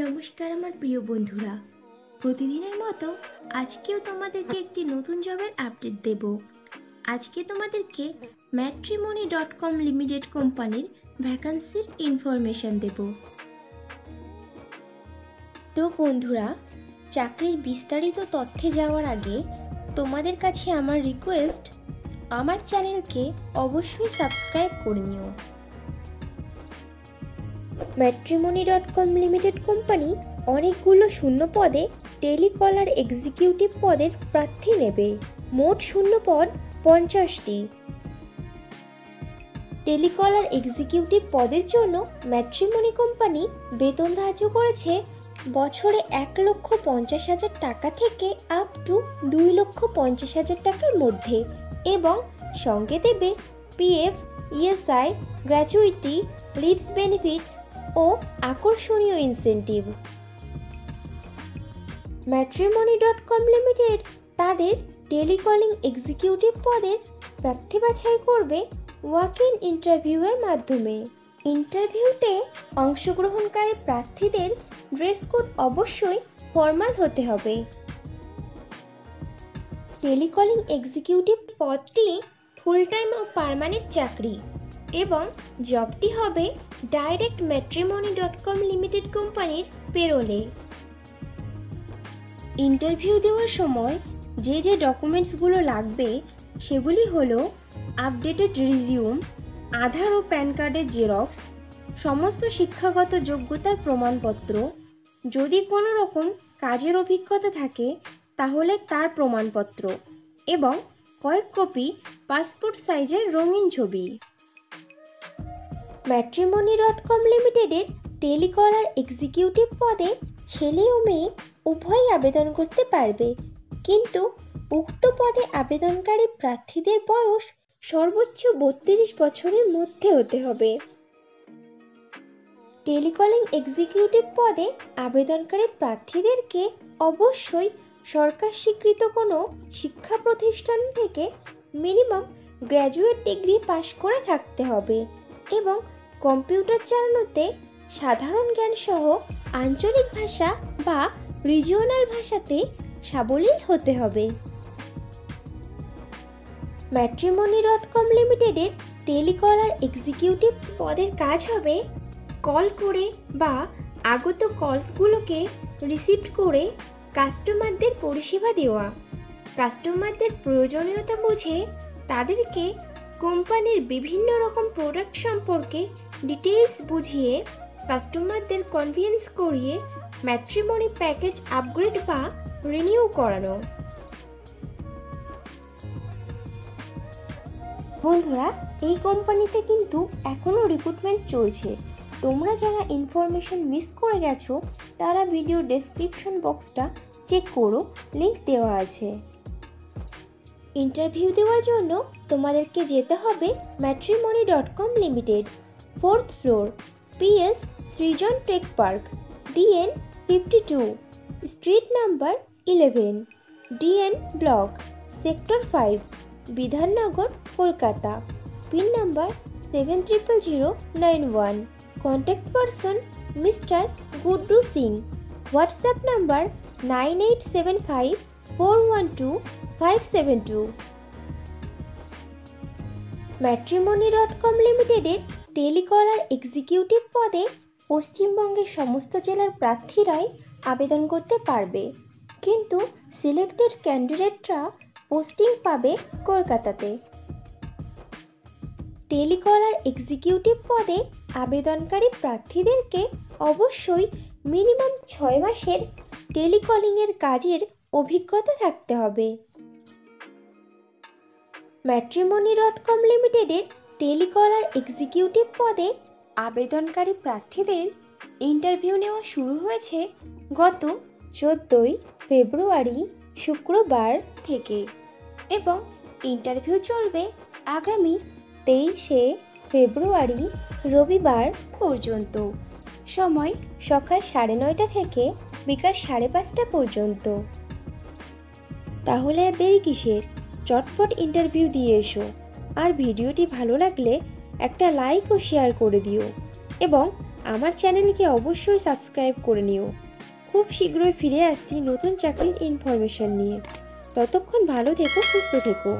নমস্কার আমার প্রিয় বন্ধুরা, প্রতিদিনের মতো আজকেও তোমাদেরকে একটি নতুন জবের আপডেট দেব। আজকে তোমাদেরকে matrimony.com লিমিটেড কোম্পানির ভ্যাকান্সির ইনফরমেশন দেব। তো বন্ধুরা, চাকরির বিস্তারিত তথ্যে যাওয়ার আগে তোমাদের কাছে আমার রিকোয়েস্ট, আমার চ্যানেলকে অবশ্যই সাবস্ক্রাইব করে নিও। matrimony.com লিমিটেড কোম্পানি অনেকগুলো শূন্য পদে টেলিকলার এক্সিকিউটিভ পদের প্রার্থী নেবে। মোট শূন্য পদ 50টি। টেলিকলার এক্সিকিউটিভ পদের জন্য ম্যাট্রিমনি কোম্পানি বেতন ধার্য করেছে বছরে 1,50,000 টাকা থেকে আপ টু 2,50,000 টাকার মধ্যে, এবং সঙ্গে দেবে PF, ESI, gratuity, leaves benefits ও আকর্ষণীয় ইনসেনটিভ। matrimony.com লিমিটেড তাদের টেলিকলিং এক্সিকিউটিভ পদের প্রার্থী বাছাই করবে ওয়াক ইন ইন্টারভিউয়ের মাধ্যমে। ইন্টারভিউতে অংশগ্রহণকারী প্রার্থীদের ড্রেস কোড অবশ্যই ফর্মাল হতে হবে। টেলিকলিং এক্সিকিউটিভ পদটি ফুল টাইম ও পার্মানেন্ট চাকরি, এবং জবটি হবে ডাইরেক্ট matrimony.com লিমিটেড কোম্পানির পেরোলে। ইন্টারভিউ দেওয়ার সময় যে ডকুমেন্টসগুলো লাগবে সেগুলি হলো আপডেটেড রিজিউম, আধার ও প্যান কার্ডের জেরক্স, সমস্ত শিক্ষাগত যোগ্যতার প্রমাণপত্র, যদি কোনো রকম কাজের অভিজ্ঞতা থাকে তাহলে তার প্রমাণপত্র, এবং কয়েক কপি পাসপোর্ট সাইজের রঙিন ছবি। matrimony.com লিমিটেডের টেলিকলার এক্সিকিউটিভ পদে ছেলে ও মেয়ে উভয়ই আবেদন করতে পারবে, কিন্তু উক্ত পদে আবেদনকারী প্রার্থীদের বয়স সর্বোচ্চ 32 বছরের মধ্যে হতে হবে। টেলিকলিং এক্সিকিউটিভ পদে আবেদনকারী প্রার্থীদেরকে অবশ্যই সরকার স্বীকৃত কোনো শিক্ষা প্রতিষ্ঠান থেকে মিনিমাম গ্র্যাজুয়েট ডিগ্রি পাশ করে থাকতে হবে, এবং কম্পিউটার চালানোতে সাধারণ জ্ঞান সহ আঞ্চলিক ভাষা বা রিজিওনাল ভাষাতে সাবলীল হতে হবে। matrimony.com লিমিটেডের টেলিকলার এক্সিকিউটিভ পদের কাজ হবে কল করে বা আগত কলসগুলোকে রিসিভ করে কাস্টমারদের পরিষেবা দেওয়া, কাস্টমারদের প্রয়োজনীয়তা বুঝে তাদেরকে কোম্পানির বিভিন্ন রকম প্রোডাক্ট সম্পর্কে ডিটেইলস বুঝিয়ে কাস্টমারদের কনভিন্স করিয়ে ম্যাট্রিমনি প্যাকেজ আপগ্রেড বা রিনিউ করানো। বন্ধুরা, এই কোম্পানিতে কিন্তু এখনও রিক্রুটমেন্ট চলছে। তোমরা যারা ইনফরমেশন মিস করে গেছো তারা ভিডিও ডেসক্রিপশন বক্সটা চেক করো, লিংক দেওয়া আছে। ইন্টারভিউ দেওয়ার জন্য তোমাদেরকে যেতে হবে matrimony.com limited, 4th floor, PS Srijan tech park, DN 52, street number 11, DN block, sector 5, Bidhannagar, Kolkata. Pin number 700091। Contact person mister Guddu Singh. WhatsApp number 9875412572। matrimony.com লিমিটেডের টেলিকলার এক্সিকিউটিভ পদে পশ্চিমবঙ্গের সমস্ত জেলার প্রার্থীরাই আবেদন করতে পারবে, কিন্তু সিলেক্টেড ক্যান্ডিডেটরা পোস্টিং পাবে কলকাতাতে। টেলিকলার এক্সিকিউটিভ পদে আবেদনকারী প্রার্থীদেরকে অবশ্যই মিনিমাম 6 মাসের টেলিকলিংয়ের কাজের অভিজ্ঞতা থাকতে হবে। matrimony.com লিমিটেডের টেলিকলার এক্সিকিউটিভ পদে আবেদনকারী প্রার্থীদের ইন্টারভিউ নেওয়া শুরু হয়েছে গত 14 ফেব্রুয়ারি শুক্রবার থেকে, এবং ইন্টারভিউ চলবে আগামী 23 ফেব্রুয়ারি রবিবার পর্যন্ত। সময় সকাল 9:30 থেকে বিকাল 5:30 পর্যন্ত। তাহলে আর দেরি কিসের? চটপট ইন্টারভিউ দিয়ে এসো। আর ভিডিওটি ভালো লাগলে একটা লাইক ও শেয়ার করে দিও, এবং আমার চ্যানেলকে অবশ্যই সাবস্ক্রাইব করে নিও। খুব শীঘ্রই ফিরে আসছি নতুন চাকরির ইনফরমেশন নিয়ে। ততক্ষণ ভালো থেকো, সুস্থ থেকো।